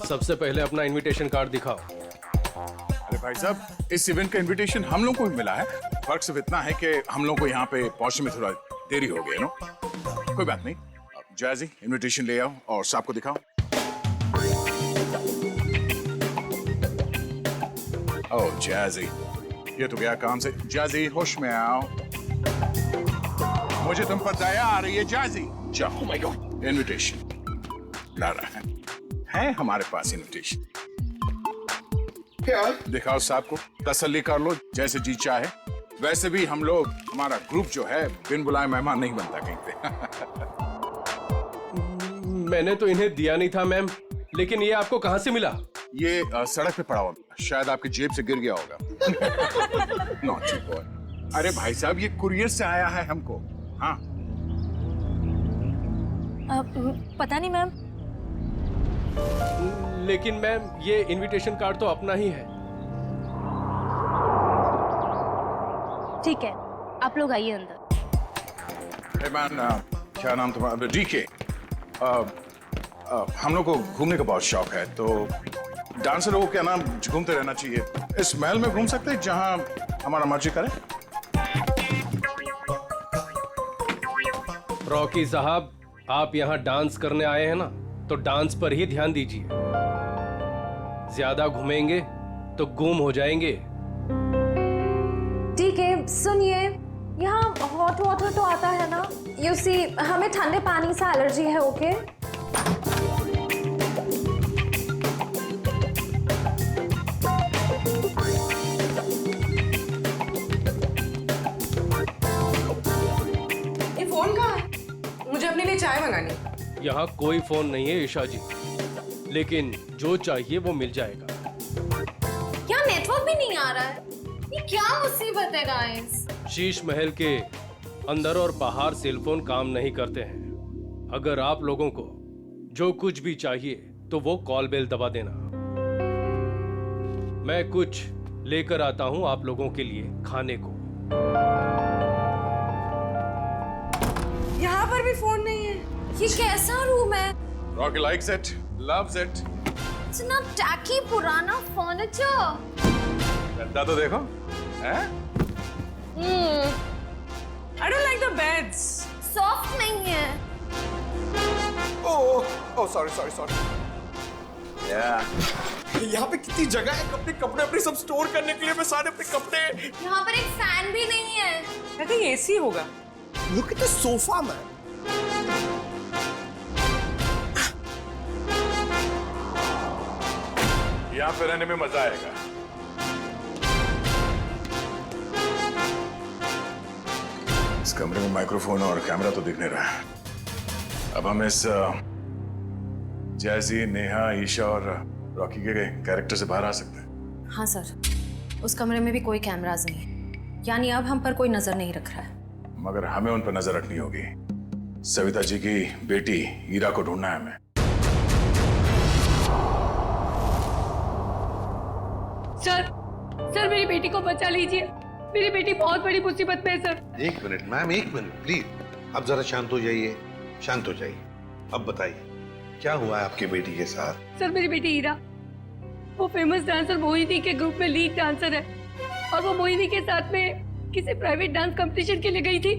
सबसे पहले अपना इनविटेशन कार्ड दिखाओ। अरे भाई साहब, इस इवेंट का इनविटेशन हम लोग को भी मिला है। फर्क सिर्फ इतना है कि हम लोग को यहाँ पे पहुंचने में थोड़ा देरी हो गई, नो? कोई बात नहीं। जैजी, इनविटेशन ले आओ और साहब को दिखाओ। ओह जैजी, ये तो गया काम से। जैजी, होश में आओ। मुझे तुम पर दया आ रही है जैजी। जाओ। माय गॉड, इनविटेशन ला रहा है हमारे पास इनविटेशन। क्या दिखाओ साहब को, तसल्ली कर लो, जैसे जी चाहे। वैसे भी हम लोग, हमारा ग्रुप जो है, बिन बुलाए मेहमान नहीं बनता कहीं पे। मैंने तो इन्हें दिया नहीं था मैम, लेकिन ये आपको कहाँ से मिला? ये सड़क पे पड़ा हुआ, शायद आपकी जेब से गिर गया होगा। Naughty boy. अरे भाई साहब, ये कुरियर से आया है हमको। हाँ पता नहीं मैम। लेकिन मैम, ये इनविटेशन कार्ड तो अपना ही है। ठीक है, आप लोग आइए अंदर। क्या नाम तुम्हारा? डीके। हम लोग को घूमने का बहुत शौक है, तो डांसर लोगों के नाम घूमते रहना चाहिए। इस महल में घूम सकते हैं जहां हमारा मर्जी करे। रॉकी साहब, आप यहाँ डांस करने आए हैं ना, तो डांस पर ही ध्यान दीजिए। ज्यादा घूमेंगे तो गुम हो जाएंगे। ठीक है, सुनिए, यहाँ हॉट वाटर तो आता है ना? यू सी, हमें ठंडे पानी से एलर्जी है। ओके ये फोन कहाँ है? मुझे अपने लिए चाय मंगानी। यहाँ कोई फोन नहीं है ईशा जी, लेकिन जो चाहिए वो मिल जाएगा। क्या नेटवर्क भी नहीं आ रहा है? ये क्या मुसीबत है गाइस? शीश महल के अंदर और बाहर सेलफोन काम नहीं करते हैं। अगर आप लोगों को जो कुछ भी चाहिए तो वो कॉल बेल दबा देना। मैं कुछ लेकर आता हूं आप लोगों के लिए खाने को। यहाँ पर भी फोन नहीं है। ये कैसा रूम है? Rocky likes it, loves it. इतना टैकी पुराना फर्नीचर। गद्दा तो देखो, हैं? I don't like the beds. Soft नहीं है। Oh sorry sorry sorry. यहाँ पे कितनी जगह है अपने कपड़े अपने सब स्टोर करने के लिए। मैं सारे अपने कपड़े। यहाँ पर एक फैन भी नहीं है। I think AC होगा। Look at the sofa, man. यहाँ पे रहने में मजा आएगा। इस कमरे में माइक्रोफोन और कैमरा तो दिख नहीं रहा है। अब हम इस जैजी, नेहा, ईशा और रॉकी के कैरेक्टर से बाहर आ सकते हैं। हाँ सर, उस कमरे में भी कोई कैमराज नहीं है, यानी अब हम पर कोई नजर नहीं रख रहा है। मगर हमें उन पर नजर रखनी होगी। सविता जी की बेटी ईरा को ढूंढना है हमें। सर मेरी बेटी को बचा लीजिए। मेरी बेटी बहुत बड़ी मुसीबत में है सर। एक मिनट मैम, एक मिनट प्लीज। अब जरा शांत हो जाइए, शांत हो जाइए। अब बताइए क्या हुआ है आपकी बेटी के साथ? सर मेरी बेटी ईरा, वो फेमस डांसर मोहिनी के ग्रुप में लीड डांसर है, और वो मोहिनी के साथ में किसी प्राइवेट डांस कंपटीशन के लिए गई थी।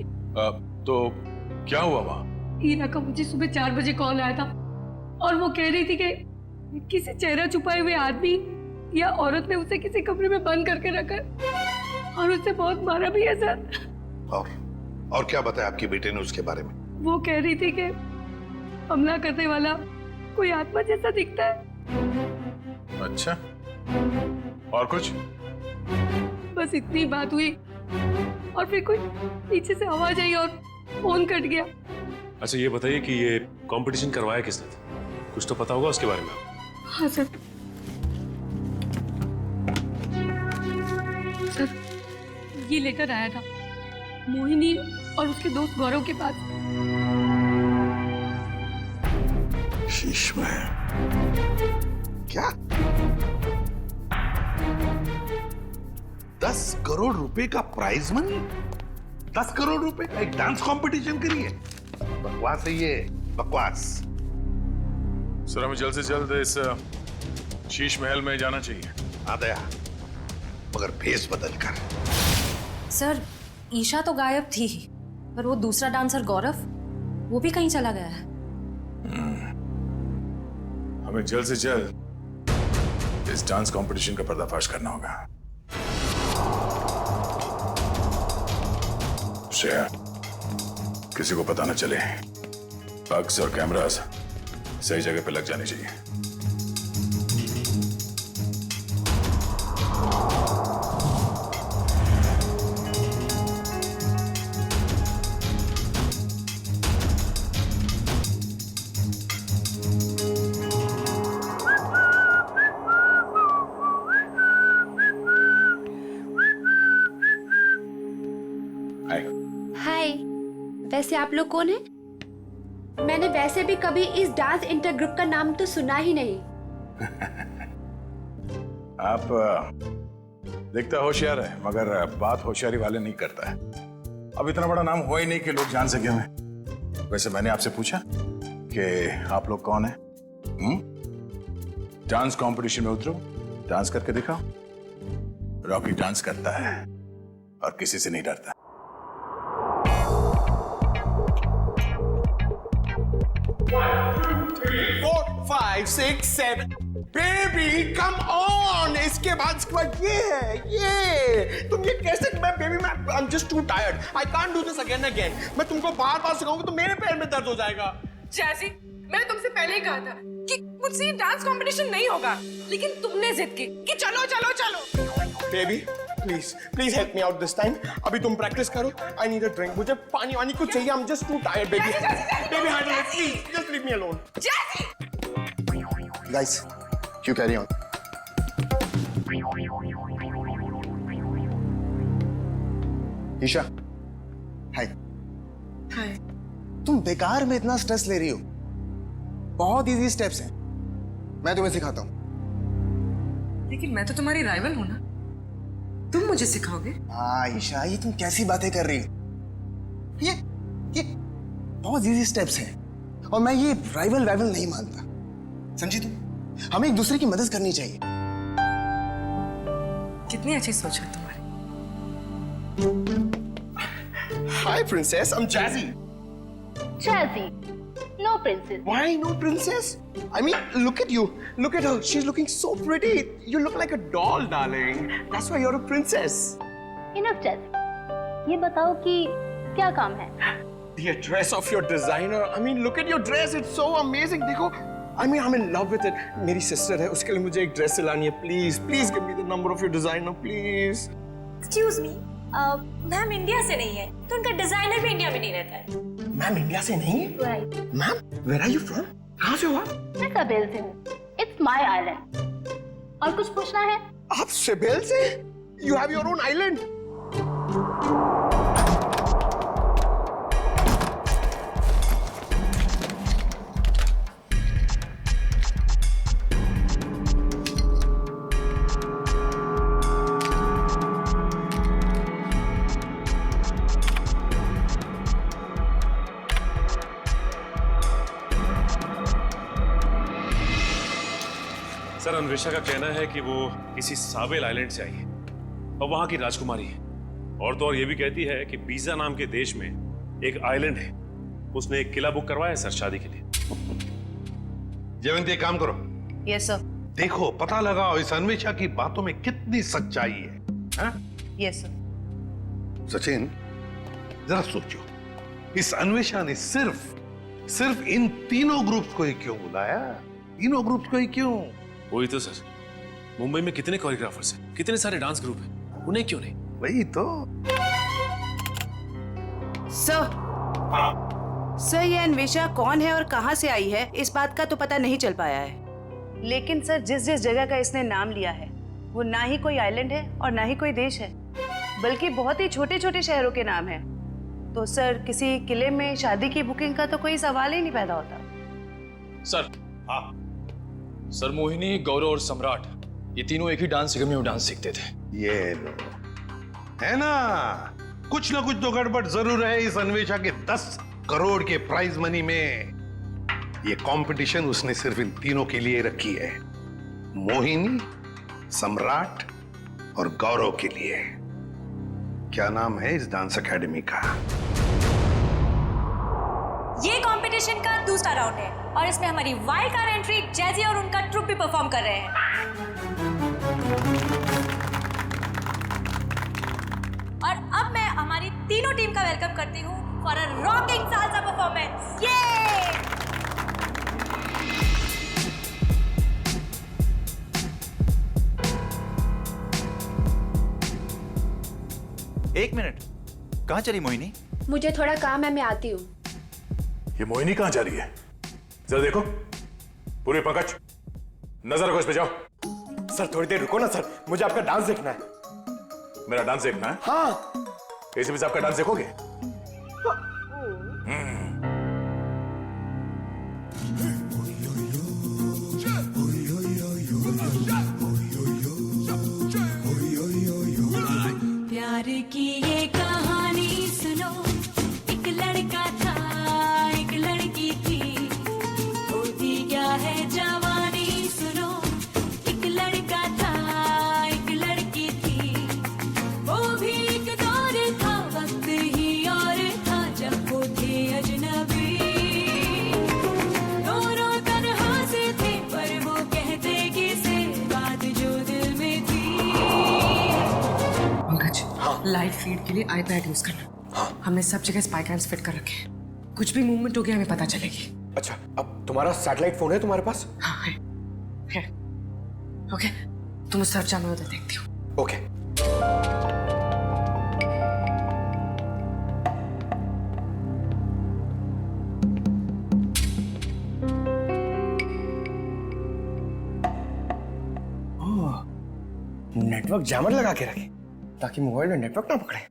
तो क्या हुआ वहाँ? ईरा का मुझे सुबह 4 बजे कॉल आया था, और वो कह रही थी कि किसी चेहरा छुपाए हुए आदमी या औरत ने उसे किसी कमरे में बंद करके रखा है, और उसे बहुत मारा भी है सर। और क्या बताया आपकी बेटे ने उसके बारे में? वो कह रही थी कि हमला करने वाला कोई आत्मा जैसा दिखता है। अच्छा, और कुछ? बस इतनी बात हुई, और फिर कोई पीछे से आवाज आई और फोन कट गया। अच्छा ये बताइए कि ये कंपटीशन करवाया किसने था? कुछ तो पता होगा उसके बारे में। हाँ सर, ये लेटर आया था मोहिनी और उसके दोस्त गौरव के पास। शीश में क्या 10 करोड़ रुपए का प्राइज मनी? 10 करोड़ रुपए का एक डांस कंपटीशन के लिए? बकवास है ये, बकवास। सर, हमें जल्द से जल्द इस शीश महल में जाना चाहिए। आदया, मगर भेस बदल कर। सर ईशा तो गायब थी ही, पर वो दूसरा डांसर गौरव वो भी कहीं चला गया है। हमें जल्द से जल्द इस डांस कंपटीशन का पर्दाफाश करना होगा। श्रेया, किसी को पता न चले। बग्स और कैमरास सही जगह पे लग जाने चाहिए। हाय, वैसे आप लोग कौन हैं? मैंने वैसे भी कभी इस डांस इंटर ग्रुप का नाम तो सुना ही नहीं। आप दिखता होशियार है, मगर बात होशियारी वाले नहीं करता है। अब इतना बड़ा नाम हुआ ही नहीं कि लोग जान सके हमें। वैसे मैंने आपसे पूछा कि आप लोग कौन हैं? डांस कंपटीशन में उतरो, डांस करके दिखाओ। रॉकी डांस करता है और किसी से नहीं डरता। Five six seven baby come on. इसके बाद ये है, ये तुम ये कैसे? मैं बेबी मैं आई am just too tired, I can't do this again again. मैं तुमको बार बार सिखाऊंगा तो मेरे पैर में दर्द हो जाएगा। जैसी मैंने तुमसे पहले ही कहा था कि मुझसे ये डांस कंपटीशन नहीं होगा, लेकिन तुमने जिद की कि चलो चलो चलो। Baby please please help me out this time. अभी तुम प्रैक्टिस करो। I need a drink. मुझे पानी वानी कुछ चाहिए। I am just too tired baby. Baby handle it please, just leave me alone. जैसी Guys, you carry on. Isha, hi. Hi. तुम बेकार में इतना स्ट्रेस ले रही हो। बहुत इजी स्टेप्स हैं, मैं तुम्हें सिखाता हूँ। लेकिन मैं तो तुम्हारी राइवल हूं ना, तुम मुझे सिखाओगे? हाँ ईशा, ये तुम कैसी बातें कर रही हो? ये बहुत इजी स्टेप्स हैं और मैं ये राइवल नहीं मानता। समझी तुम? हमें एक दूसरे की मदद करनी चाहिए। कितनी अच्छी सोच है तुम्हारी। Hi princess, I'm Jazzy. Jazzy, no princess. Why no princess? I mean, look at you. Look at her. She's looking so pretty. You look like a doll, darling. That's why you're a princess. Enough, Jazzy. ये बताओ कि क्या काम है? The dress of your designer. I mean, look at your dress. It's so amazing. देखो, I mean, I'm in love with it. मेरी sister है, उसके लिए मुझे एक ड्रेस सिलानी है. Please give me the number of your designer, please. Excuse me, ma'am India से नहीं है तो उनका डिजाइनर भी इंडिया में नहीं रहता है। मैम इंडिया से नहीं है? Right. Ma'am, where are you from? कहाँ से हो आप? मैं कबील से हूँ। It's my island. और कुछ पूछना है? आप सिबेल से? You have your own island. Sir, Anvesha का कहना है कि वो किसी सावेल आइलैंड से आई है और वहां की राजकुमारी है। और तो और ये भी कहती है कि बीजा नाम के देश में एक आइलैंड है, उसने एक किला बुक करवाया है सर शादी के लिए। जयवंती, एक काम करो। Yes sir. देखो, पता लगाओ इस अन्वेषा की बातों में कितनी सच्चाई है। Yes sir. सचिन, जरा सोचो, इस अन्वेषा ने सिर्फ इन तीनों ग्रुप्स को ही क्यों बुलाया? तीनों ग्रुप्स को ही क्यों? वही तो सर, मुंबई में कितने कोरियोग्राफर्स हैं, कितने सारे डांस ग्रुप हैं, उन्हें क्यों नहीं? वही तो। सर, ये अन्वेषा कौन है और कहां से आई है, इस बात का तो पता नहीं चल पाया है। लेकिन सर, जिस जिस जगह का इसने नाम लिया है वो ना ही कोई आइलैंड है और ना ही कोई देश है, बल्कि बहुत ही छोटे छोटे शहरों के नाम है। तो सर, किसी किले में शादी की बुकिंग का तो कोई सवाल ही नहीं पैदा होता। सर, हाँ सर, मोहिनी, गौरव और सम्राट ये तीनों एक ही डांस अकेडमी में डांस सीखते थे। ये है ना, कुछ ना कुछ तो गड़बड़ जरूर है इस अन्वेषा के 10 करोड़ के प्राइज मनी में। ये कंपटीशन उसने सिर्फ इन तीनों के लिए रखी है। मोहिनी, सम्राट और गौरव के लिए। क्या नाम है इस डांस एकेडमी का? ये कंपटीशन का दूसरा राउंड है और इसमें हमारी वाइल्ड कार्ड एंट्री जैजी और उनका ट्रुप भी परफॉर्म कर रहे हैं। और अब मैं हमारी तीनों टीम का वेलकम करती हूँ for a rocking salsa performance. ये एक मिनट, कहाँ चली मोहिनी? मुझे थोड़ा काम है, मैं आती हूँ। ये मोहिनी कहाँ जा रही है? जरा देखो। पूरी पंकज, नजर रखो इस पे, जाओ। सर थोड़ी देर रुको ना सर, मुझे आपका डांस देखना है। मेरा डांस देखना है? हाँ। एसीपी साहब का डांस देखोगे? प्यार की ये कहानी सुनो, एक लड़का था एक लड़की थी, होती क्या है जवानी सुनो, एक लड़का था एक लड़की थी, वो भी एक दौर था, वक्त ही और था जब वो थे अजनबी, दोनों तन्हा से थे पर वो कहते किसे बात जो दिल में थी। लाइव फीड के लिए आईपैड यूज करना। हमने सब जगह स्पाई कैम्स फिट कर रखे हैं। कुछ भी मूवमेंट हो गया हमें पता चलेगी। अच्छा, अब तुम्हारा सैटेलाइट फोन है तुम्हारे पास? हाँ है। ओके, तुम उस तरफ जाओ, मैं उधर देखती हूँ। ओके। नेटवर्क जैमर लगा के रखे ताकि मोबाइल में नेटवर्क ना पकड़े।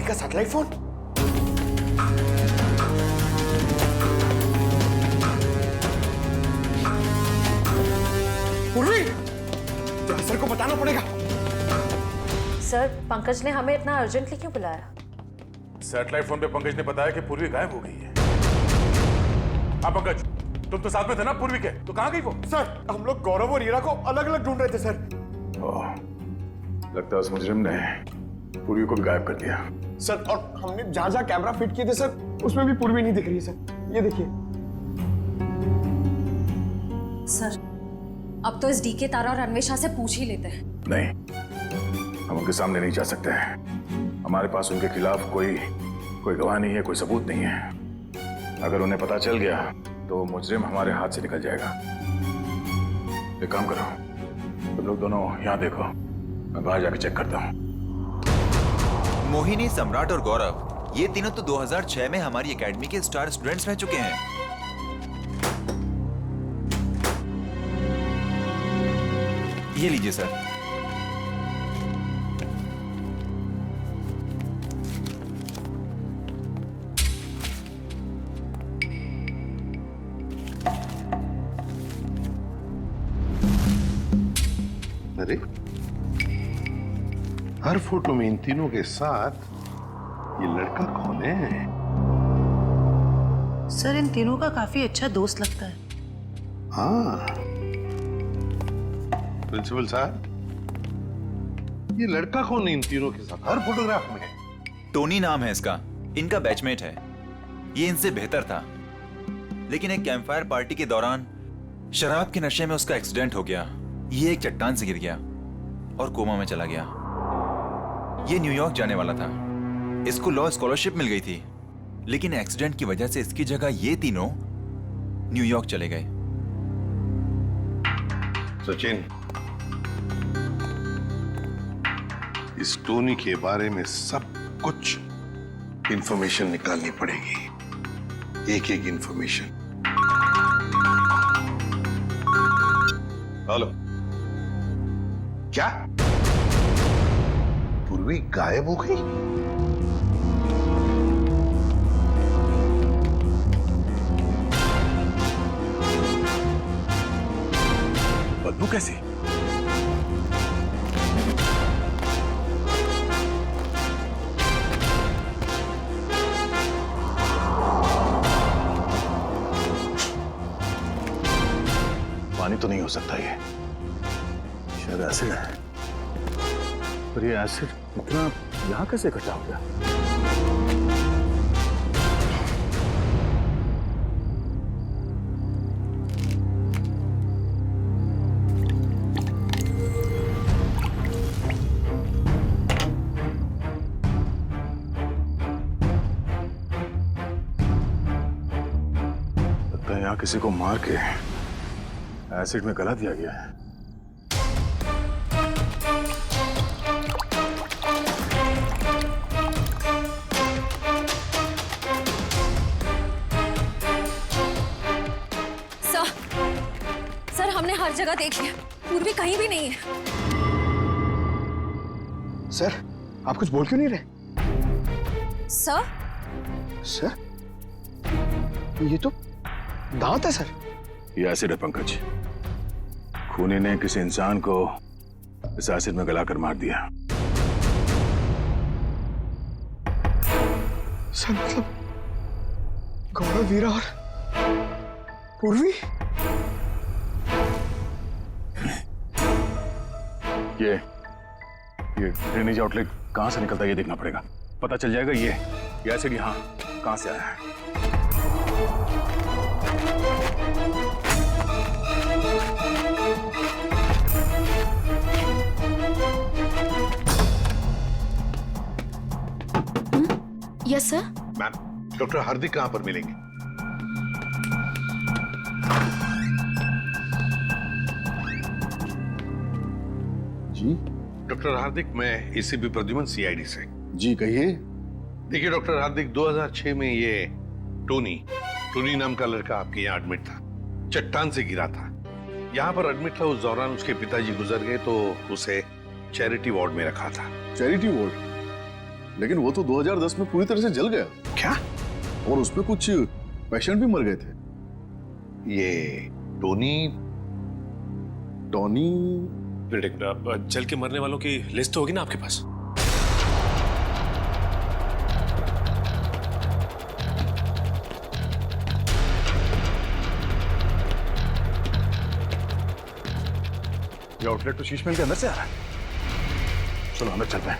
का सैटेलाइट फोन? पूर्वी, सर को बताना पड़ेगा। सर, पंकज ने हमें इतना अर्जेंटली क्यों बुलाया? सैटेलाइट फोन पे पंकज ने बताया कि पूर्वी गायब हो गई है। हाँ पंकज, तुम तो साथ में थे ना पूर्वी के, तो कहाँ गई वो? सर, हम लोग गौरव और हीरा को अलग अलग ढूंढ रहे थे सर। लगता है उस मुजरिम ने पूर्वी को भी गायब कर दिया। सर, और हमने जहां जहां कैमरा फिट किए थे सर, उसमें भी पूर्वी नहीं दिख रही है सर। ये देखिए। सर, अब तो इस डीके तारा और अन्वेषा से पूछ ही लेते हैं। नहीं, हम उनके सामने नहीं जा सकते हैं। हमारे पास उनके खिलाफ कोई गवाह नहीं है, कोई सबूत नहीं है। अगर उन्हें पता चल गया तो मुजरिम हमारे हाथ से निकल जाएगा। एक काम करो, तुम लोग दोनों यहाँ देखो, मैं बाहर जाके चेक करता हूँ। मोहिनी, सम्राट और गौरव, ये तीनों तो 2006 में हमारी एकेडमी के स्टार स्टूडेंट्स रह चुके हैं। ये लीजिए सर। अरे, हर फोटो में इन तीनों के साथ ये लड़का कौन है? सर, इन तीनों का काफी अच्छा दोस्त लगता है। हाँ, प्रिंसिपल साहब, ये लड़का कौन है इन तीनों के साथ हर फोटोग्राफ में? टोनी नाम है इसका, इनका बैचमेट है। ये इनसे बेहतर था, लेकिन एक कैंपफायर पार्टी के दौरान शराब के नशे में उसका एक्सीडेंट हो गया। ये एक चट्टान से गिर गया और कोमा में चला गया। ये न्यूयॉर्क जाने वाला था, इसको लॉ स्कॉलरशिप मिल गई थी, लेकिन एक्सीडेंट की वजह से इसकी जगह ये तीनों न्यूयॉर्क चले गए। सचिन, इस टोनी के बारे में सब कुछ इंफॉर्मेशन निकालनी पड़ेगी, एक एक इंफॉर्मेशन। हेलो, क्या पूर्वी गायब हो गई? बदबू कैसी? पानी तो नहीं हो सकता ये, शायद एसिड है। पर ये एसिड इतना यहां कैसे इकट्ठा हो गया? लगता है यहां किसी को मार के एसिड में गला दिया गया है। सर हमने हर जगह देख लिया, पूर्वी कहीं भी नहीं है। सर, आप कुछ बोल क्यों नहीं रहे? सर? सर, ये तो दांत है सर। ये एसिड है पंकज। खूनी ने किसी इंसान को इस एसिड में गलाकर मार दिया। सर मतलब गौरव, वीरा और पूर्वी? ये ड्रेनेज आउटलेट कहां से निकलता है ये देखना पड़ेगा। पता चल जाएगा ये एसिड यहां कहां से आया है। Yes sir. मैम, डॉक्टर हार्दिक कहां पर मिलेंगे? जी डॉक्टर हार्दिक, मैं एसीपी प्रद्युमन, सीआईडी से। जी कहिए। देखिए डॉक्टर हार्दिक, 2006 में ये टोनी नाम का लड़का आपके यहाँ एडमिट था, चट्टान से गिरा था। यहाँ पर एडमिट था, उस दौरान उसके पिताजी गुजर गए तो उसे चैरिटी वार्ड में रखा था। Charity ward? लेकिन वो तो 2010 में पूरी तरह से जल गया। क्या? और उसमें कुछ पेशेंट भी मर गए थे। ये टोनी जल के मरने वालों की लिस्ट तो होगी ना आपके पास? ये आउटलेट तो शीश महल के अंदर से आ रहा है। चलो अंदर चलते हैं।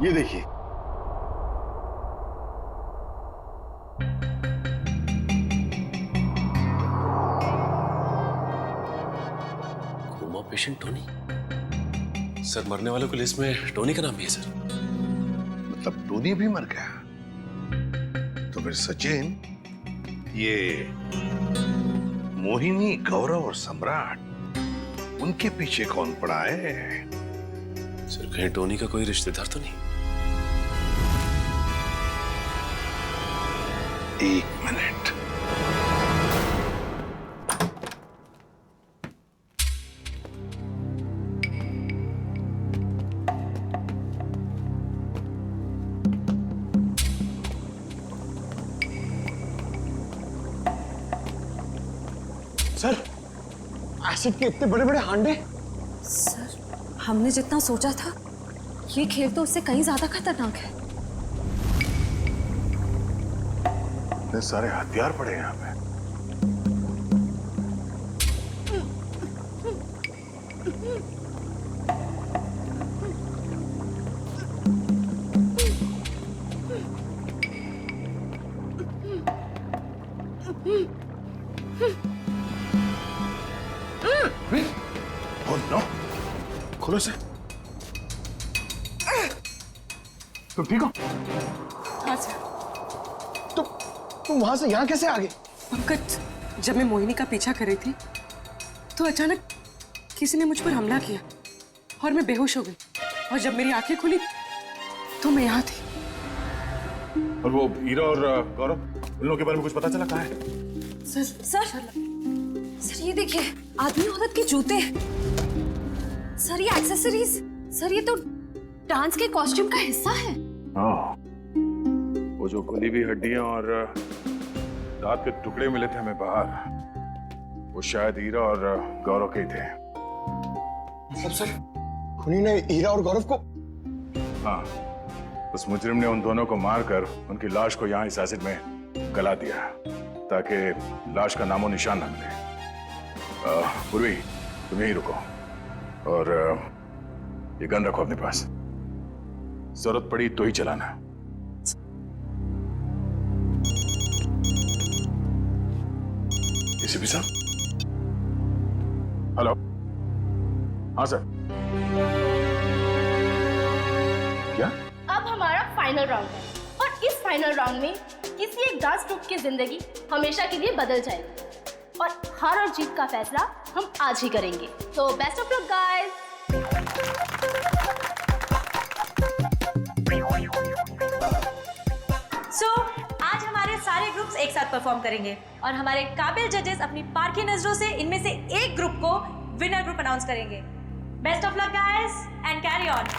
ये देखिए, कोमा पेशेंट टोनी। सर, मरने वालों की लिस्ट में टोनी का नाम भी है सर। मतलब टोनी भी मर गया? तो फिर सचिन, ये मोहिनी, गौरव और सम्राट, उनके पीछे कौन पड़ा है? सर, कहीं टोनी का कोई रिश्तेदार तो नहीं? एक मिनट। सर, एसिड के इतने बड़े बड़े हांडे। सर, हमने जितना सोचा था ये खेल तो उससे कहीं ज्यादा खतरनाक है। इतने सारे हथियार पड़े हैं यहाँ पे। ओह नो, खोलो इसे। तुम ठीक हो? हाँ सर। तुम वहां से यहाँ कैसे आ गए? पंकज, जब मैं मोहिनी का पीछा कर रही थी तो अचानक किसी ने मुझ पर हमला किया और मैं बेहोश हो गई। और जब मेरी आंखें खुली तो मैं यहाँ थी। और वो हीरा और गौरव, उन लोगों के बारे में कुछ पता चला? कहाँ है? सर ये देखिए, आदमी औरत के जूते। सर ये एक्सेसरीज। सर ये तो डांस के कॉस्ट्यूम का हिस्सा है। वो जो खुली हुई हड्डियां और दांत के टुकड़े मिले थे हमें बाहर, वो शायद हीरा और गौरव के ही थे। मतलब सर, खुनी ने हीरा और गौरव को? हाँ, उस मुजरिम ने उन दोनों को मारकर उनकी लाश को यहाँ इस एसिड में गला दिया ताकि लाश का नामो निशान न मिले। पूर्वी, तुम यहीं रुको और ये गन रखो अपने पास। जरूरत पड़ी तो ही चलाना। एसीपी साहब। हेलो। हाँ सर। क्या? अब हमारा फाइनल राउंड है और इस फाइनल राउंड में किसी एक डांस ग्रुप की जिंदगी हमेशा के लिए बदल जाएगी और हार और जीत का फैसला हम आज ही करेंगे। तो बेस्ट ऑफ लक गाइस। आज हमारे सारे ग्रुप्स एक साथ परफॉर्म करेंगे और हमारे काबिल जजेस अपनी पारखी नजरों से इनमें से एक ग्रुप को विनर ग्रुप अनाउंस करेंगे। Best of luck guys and carry on.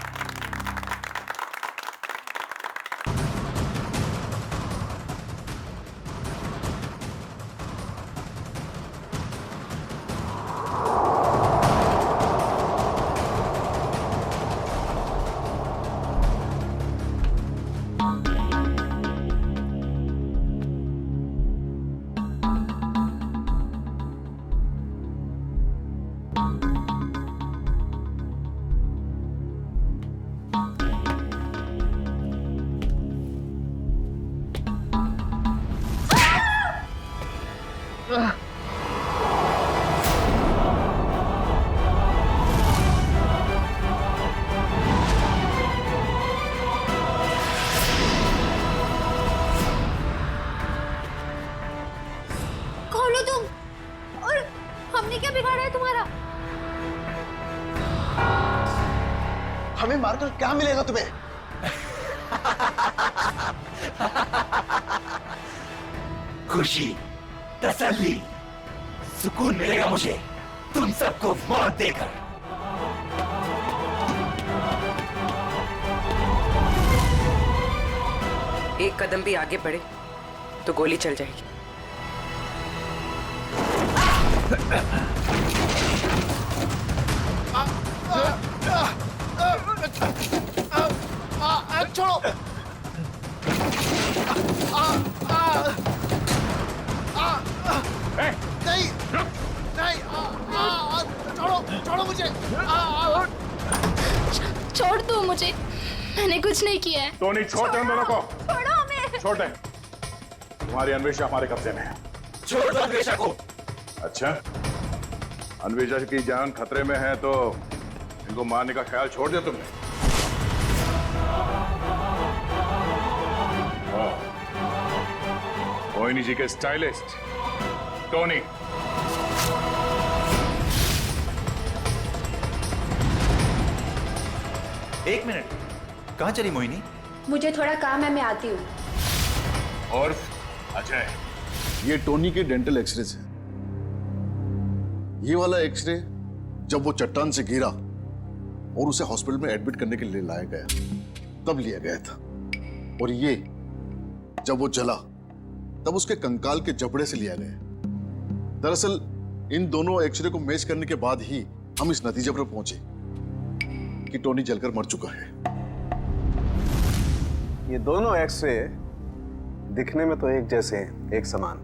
खोलो तुम। और हमने क्या बिगाड़ा है तुम्हारा? हमें मारकर क्या मिलेगा तुम्हें? खुशी, तसल्ली, सुकून मिलेगा मुझे तुम सबको मौत देकर। एक कदम भी आगे बढ़े तो गोली चल जाएगी। छोड़ो। नहीं, नहीं, छोड़ो मुझे। छोड़ दो मुझे, मैंने कुछ नहीं किया है। टोनी, छोड़ दे उन दोनों को। छोड़ो हमें। छोड़ दे। तुम्हारी अन्वेषा हमारे कब्जे में है। छोड़ दो अन्वेषा को। अच्छा, अन्वेषा की जान खतरे में है तो इनको मारने का ख्याल छोड़ दिया तुमने? मोहिनी जी के स्टाइलिस्ट टोनी। एक मिनट, कहाँ चली मोहिनी? मुझे थोड़ा काम है, मैं आती हूँ। और अजय, ये टोनी के डेंटल एक्सरेज है। ये वाला एक्सरे जब वो चट्टान से गिरा और उसे हॉस्पिटल में एडमिट करने के लिए लाया गया तब लिया गया था। और ये जब वो जला तब उसके कंकाल के जबड़े से लिया गया। दरअसल इन दोनों एक्सरे को मैच करने के बाद ही हम इस नतीजे पर पहुंचे कि टोनी जलकर मर चुका है। ये दोनों एक्सरे दिखने में तो एक जैसे हैं, एक समान,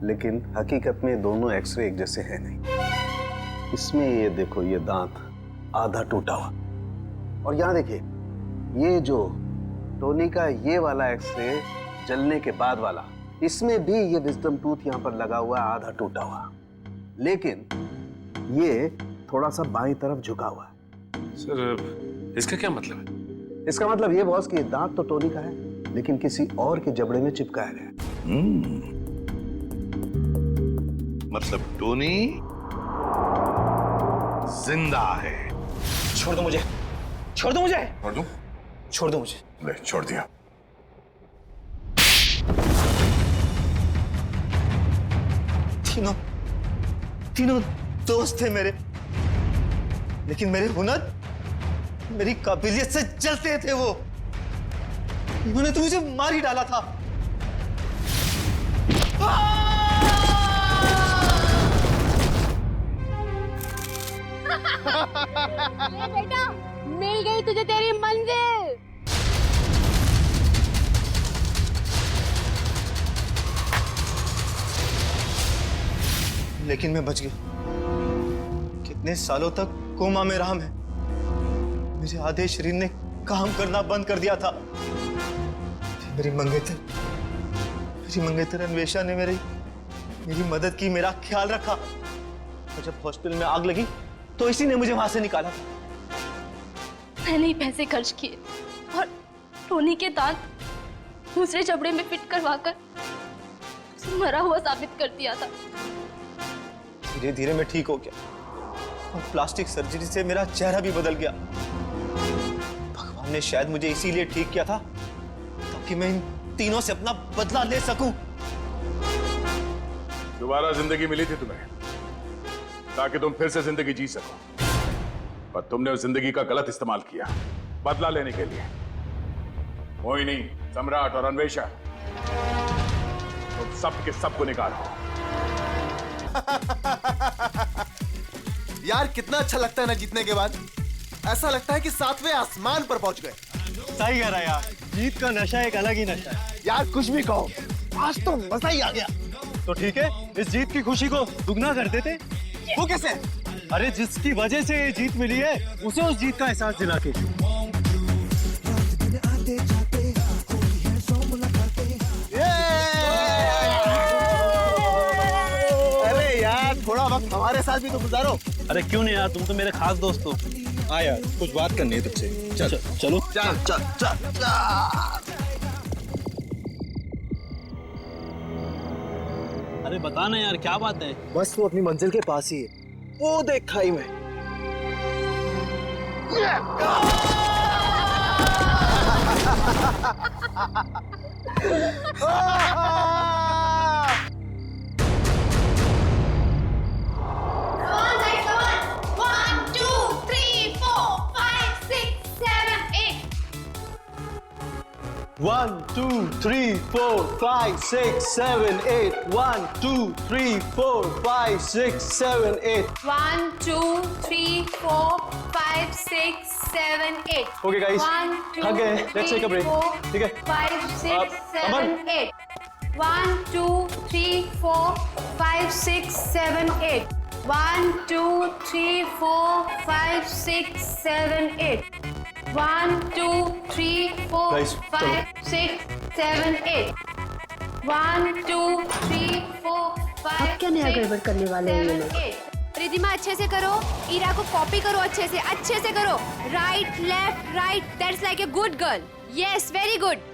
लेकिन हकीकत में दोनों एक्सरे एक जैसे हैं नहीं। इसमें ये देखो, ये दांत आधा टूटा हुआ, और यहाँ देखिए ये जो टोनी का ये वाला एक्सरे जलने के बाद वाला, इसमें भी ये विजडम टूथ यहाँ पर लगा हुआ है, आधा टूटा हुआ, लेकिन ये थोड़ा सा बाईं तरफ झुका हुआ है। सर, इसका क्या मतलब है? इसका मतलब ये बॉस कि दांत तो टोनी का है, लेकिन किसी और के जबड़े में चिपकाया गया। मतलब टोनी जिंदा है। छोड़ दो मुझे, छोड़ दो मुझे, छोड़ दूं? छोड़ दो मुझे। ले, छोड़ दिया। तीनों दोस्त थे मेरे, लेकिन मेरे हुनर, मेरी काबिलियत से जलते थे वो। उन्होंने तो मुझे मार ही डाला था। बेटा, मिल गई तुझे तेरी मंजिल। लेकिन मैं बच गया। कितने सालों तक कोमा में रहा मैं। मेरे आधे शरीर ने काम करना बंद कर दिया था। मेरी मंगेतर अन्वेषा ने मेरी मदद की, मेरा ख्याल रखा। और जब हॉस्पिटल में आग लगी तो इसी ने मुझे वहां से निकाला था। मैंने ही पैसे खर्च किए और टोनी के दांत दूसरे जबड़े में फिट करवाकर उसे मरा हुआ साबित कर दिया था। धीरे धीरे मैं ठीक हो गया और प्लास्टिक सर्जरी से मेरा चेहरा भी बदल गया। भगवान ने शायद मुझे इसीलिए ठीक किया था ताकि मैं इन तीनों से अपना बदला ले सकूं। दोबारा जिंदगी मिली थी तुम्हें ताकि तुम फिर से जिंदगी जी सको, पर तुमने उस जिंदगी का गलत इस्तेमाल किया बदला लेने के लिए। मोहिनी, सम्राट और अन्वेषा, तुम सब के सबको निकालो। यार कितना अच्छा लगता है ना जीतने के बाद। ऐसा लगता है कि सातवें आसमान पर पहुंच गए। सही कह रहा है यार, जीत का नशा एक अलग ही नशा है। यार कुछ भी कहो, आज तो मजा ही आ गया। तो ठीक है, इस जीत की खुशी को दुगना कर देते। वो कैसे? अरे जिसकी वजह से ये जीत मिली है उसे उस जीत का एहसास दिला के। अरे यार थोड़ा वक्त हमारे साथ भी तो गुजारो। अरे क्यों नहीं यार, तुम तो मेरे खास दोस्त हो। हाँ यार, कुछ बात करनी है तुझसे। चलो चल चल चल चल। अरे बता ना यार, क्या बात है? बस वो अपनी मंजिल के पास ही है, वो देख खाई में। One, two, three, four, five, six, seven, eight. 1, 2, 3, 4, 5, 6, 7, 8. 1, 2, 3, 4, 5, 6, 7, 8. Okay, guys. 1, 2, Okay, let's take a break. ठीक है? 5, 6, 7, अमन। 8. 1, 2, 3, 4, 5, 6, 7, 8. 1, 2, 3, 4, 5, 6, 7, 8. 1, 2, 3, 4, Guys, 5, 6, 7, 8. 1, 2, 3, 4, 5, क्या नया गड़बड़ करने वाले हैं ये लोग? 7, 8. रिधिमा अच्छे से करो, ईरा को कॉपी करो, अच्छे से करो। Right left right, that's like a good girl. Yes, very good.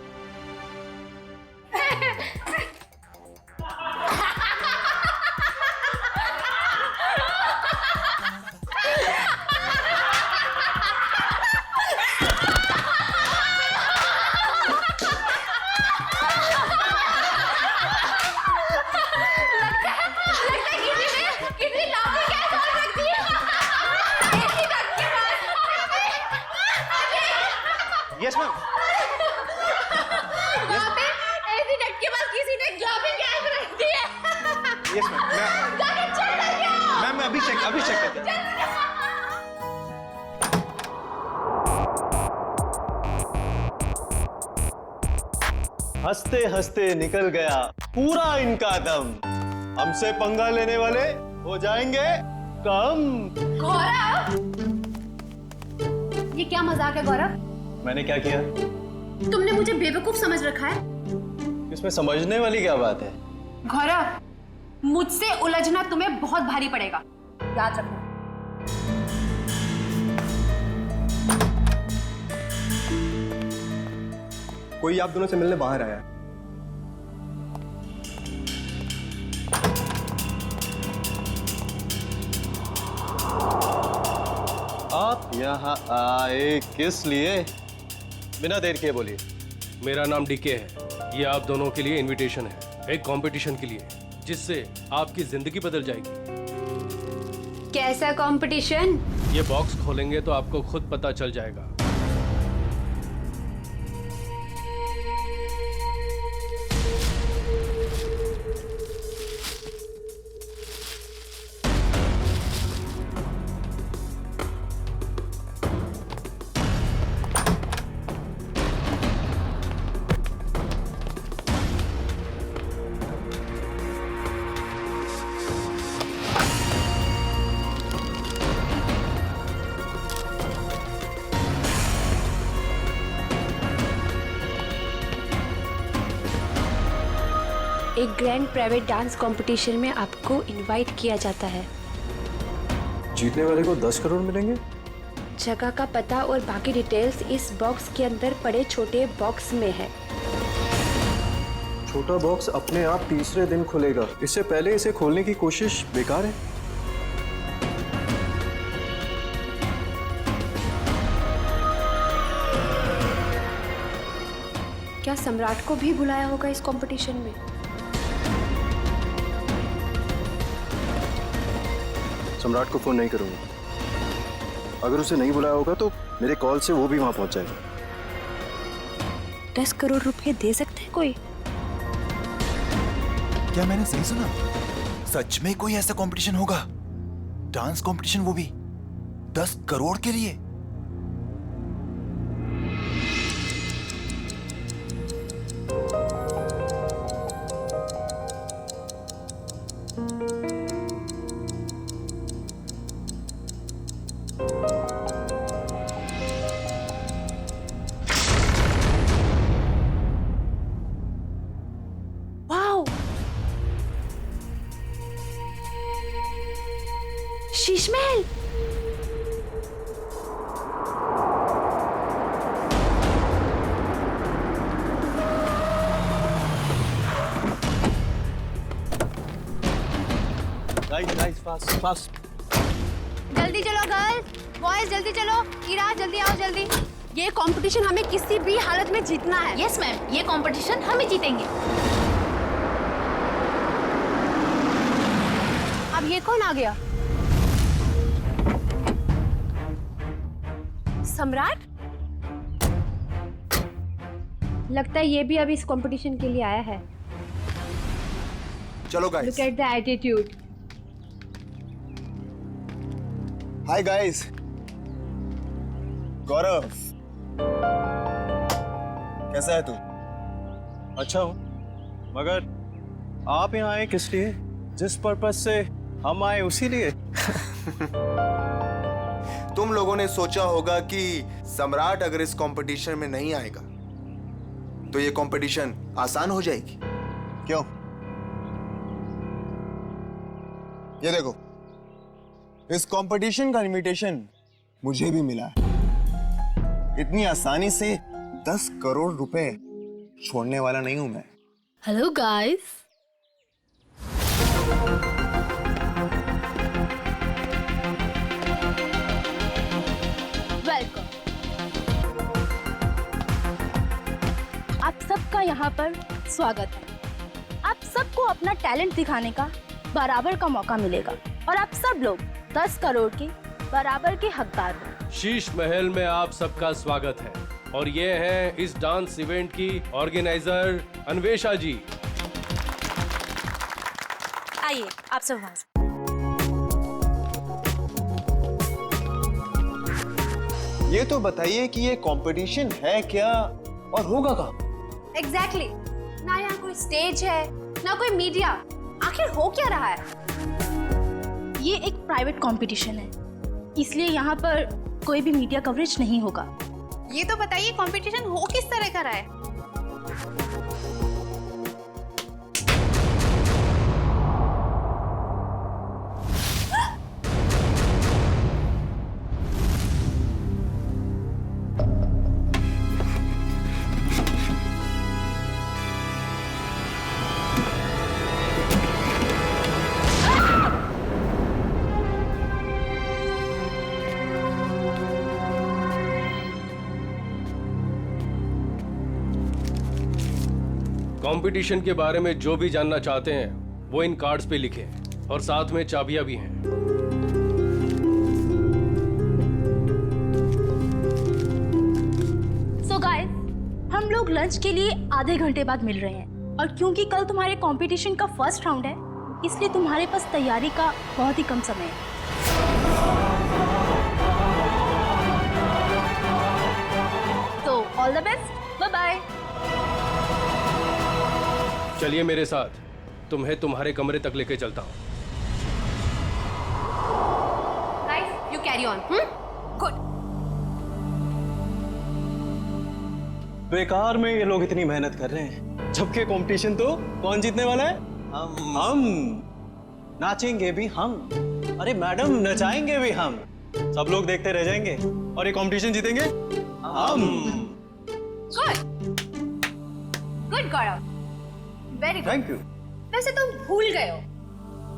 Yes, ma'am. वहाँ पे ऐसी डट के पास किसी ने जॉबिंग गैस रख दी है। Yes, ma'am. जाके चेक करके आओ। मैम, मैं अभी चेक करता हूँ। हंसते हंसते निकल गया पूरा इनका दम। हमसे पंगा लेने वाले हो जाएंगे कम। गौरव, ये क्या मजाक है गौरव? मैंने क्या किया? तुमने मुझे बेवकूफ समझ रखा है। इसमें समझने वाली क्या बात है? गौरव, मुझसे उलझना तुम्हें बहुत भारी पड़ेगा, याद रखना। कोई आप दोनों से मिलने बाहर आया। आप यहाँ आए किस लिए? बिना देर किए बोलिए। मेरा नाम डीके है। ये आप दोनों के लिए इनविटेशन है, एक कंपटीशन के लिए, जिससे आपकी जिंदगी बदल जाएगी। कैसा कंपटीशन? ये बॉक्स खोलेंगे तो आपको खुद पता चल जाएगा। एक ग्रैंड प्राइवेट डांस कंपटीशन में आपको इनवाइट किया जाता है। जीतने वाले को 10 करोड़ मिलेंगे। जगह का पता और बाकी डिटेल्स इस बॉक्स के अंदर पड़े छोटे बॉक्स में है। छोटा बॉक्स अपने आप तीसरे दिन खुलेगा। इससे पहले इसे खोलने की कोशिश बेकार है। क्या सम्राट को भी बुलाया होगा इस कंपटीशन में? सम्राट को फोन नहीं करूंगा। अगर उसे नहीं बुलाया होगा तो मेरे कॉल से वो भी वहां पहुंच जाएगा। 10 करोड़ रुपए दे सकते हैं कोई? क्या मैंने सही सुना? सच में कोई ऐसा कंपटीशन होगा? डांस कंपटीशन, वो भी 10 करोड़ के लिए? शीश महल। Nice, fast. जल्दी चलो गर्ल्स, बॉयज जल्दी चलो। ईरा जल्दी आओ, जल्दी। ये कंपटीशन हमें किसी भी हालत में जीतना है। यस मैम, ये कंपटीशन हमें जीतेंगे। अब ये कौन आ गया? सम्राट? लगता है ये भी अभी इस कंपटीशन के लिए आया है। चलो guys. Look at the attitude. Hi guys. Gaurav, कैसा है तू? अच्छा हूँ, मगर आप यहाँ आए किस लिए? जिस पर्पस से हम आए उसी लिए। तुम लोगों ने सोचा होगा कि सम्राट अगर इस कंपटीशन में नहीं आएगा तो ये कंपटीशन आसान हो जाएगी। क्यों? ये देखो, इस कंपटीशन का इनविटेशन मुझे भी मिला है। इतनी आसानी से 10 करोड़ रुपए छोड़ने वाला नहीं हूं मैं। Hello guys. वेलकम। आप सबका यहाँ पर स्वागत है। आप सबको अपना टैलेंट दिखाने का बराबर का मौका मिलेगा और आप सब लोग 10 करोड़ के बराबर के हकदार हो। शीश महल में आप सबका स्वागत है और ये है इस डांस इवेंट की ऑर्गेनाइजर अन्वेषा जी। आइए आप सब वहां से। ये तो बताइए कि ये कंपटीशन है क्या और होगा कहाँ? एग्जैक्टली। ना यहाँ कोई स्टेज है, ना कोई मीडिया। आखिर हो क्या रहा है? ये एक प्राइवेट कंपटीशन है, इसलिए यहाँ पर कोई भी मीडिया कवरेज नहीं होगा। ये तो बताइए कंपटीशन हो किस तरह का रहा है? कंपटीशन के बारे में जो भी जानना चाहते हैं वो इन कार्ड्स पे लिखें और साथ में चाबियां भी हैं। सो गाइस, हम लोग लंच के लिए आधे घंटे बाद मिल रहे हैं और क्योंकि कल तुम्हारे कंपटीशन का फर्स्ट राउंड है इसलिए तुम्हारे पास तैयारी का बहुत ही कम समय है। तो all the best, bye bye. चलिए मेरे साथ, तुम्हें तुम्हारे कमरे तक लेके चलता हूँ। Guys, you carry on. Good. बेकार में ये लोग इतनी मेहनत कर रहे हैं, जबकि कंपटीशन तो कौन जीतने वाला है? हम नाचेंगे भी हम। अरे मैडम, नचाएंगे भी हम। सब लोग देखते रह जाएंगे और ये कंपटीशन जीतेंगे हम। Good Gaurav, very good. Thank you. वैसे तुम भूल गए हो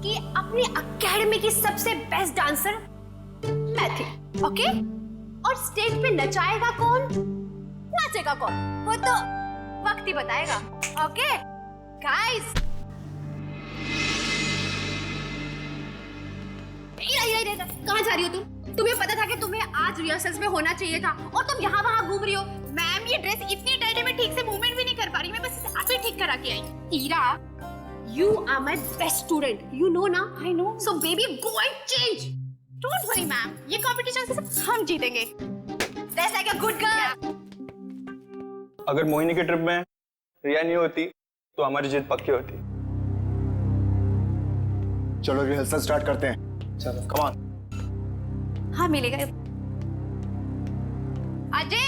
कि अपनी अकेडमी की सबसे बेस्ट डांसर मैं थी, ओके? और स्टेज पे नचाएगा कौन, नाचेगा कौन, वो तो वक्त ही बताएगा। ओके गाइस, कहाँ जा रही हो तुम? तुम्हें पता था कि तुम्हें आज रिहर्सल्स में होना चाहिए था और तुम यहाँ वहाँ घूम रही हो। मैम, ये ड्रेस इतनी टाइट है, मैं ठीक से मूवमेंट भी नहीं कर पा रही। मैं बस इसे अभी ठीक करा के आई। Ira, you are my best student. You know ना? I know. So baby, go and change. Don't worry, ma'am. ये कंपटीशन से सब हम जीतेंगे. That's like a good girl. अगर मोहिनी की ट्रिप में रिया नहीं होती तो हमारी जीत पक्की होती। चलो रिहर्सल स्टार्ट करते हैं। चलो, कम ऑन। हाँ, मिलेगा। अजय,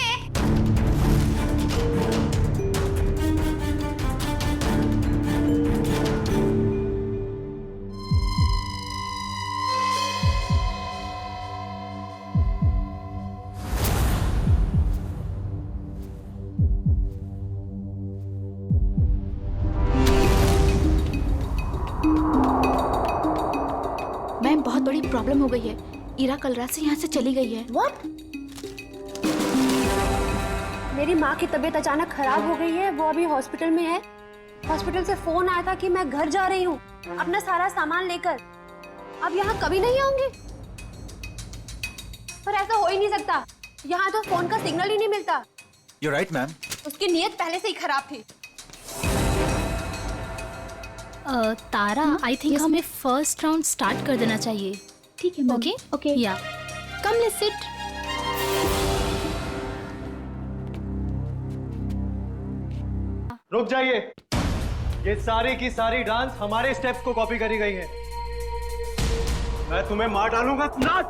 मैम, बहुत बड़ी प्रॉब्लम हो गई है। ईरा कल रात से यहाँ से चली गई है। What? मेरी माँ की तबीयत अचानक खराब हो गई है, वो अभी हॉस्पिटल में है। हॉस्पिटल से फोन आया था कि मैं घर जा रही हूँ अपना सारा सामान लेकर। अब यहाँ कभी नहीं आऊंगी। पर ऐसा हो ही नहीं सकता, यहाँ तो फोन का सिग्नल ही नहीं मिलता। You're right, ma'am. उसकी नीयत पहले से ही खराब थी। तारा, आई थिंक हमें फर्स्ट राउंड स्टार्ट कर देना चाहिए। ठीक है, ओके ओके, या कम लेट्स सिट। रुक जाइए, ये सारी की सारी डांस हमारे स्टेप्स को कॉपी करी गई है। मैं तुम्हें मार डालूंगा। नाच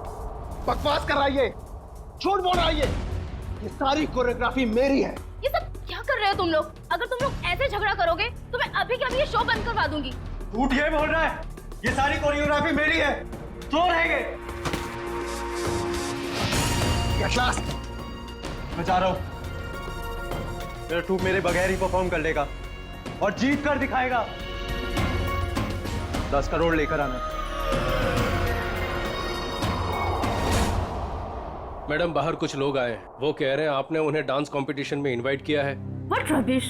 बकवास कर रहा है, ये झूठ बोल रहा है। ये सारी कोरियोग्राफी मेरी है। ये सब क्या कर रहे हो तुम लोग? अगर तुम लोग ऐसे झगड़ा करोगे तो मैं अभी के अभी ये शो बंद करवा दूंगी। झूठ ये बोल रहा है, ये सारी कोरियोग्राफी मेरी है। तो रहेंगे। मैं जा रहा हूँ। मेरा ट्रूप मेरे बगैर ही परफॉर्म कर लेगा और जीत कर दिखाएगा। 10 करोड़ लेकर आना। मैडम, बाहर कुछ लोग आए हैं, वो कह रहे हैं आपने उन्हें डांस कंपटीशन में इनवाइट किया है। What rubbish!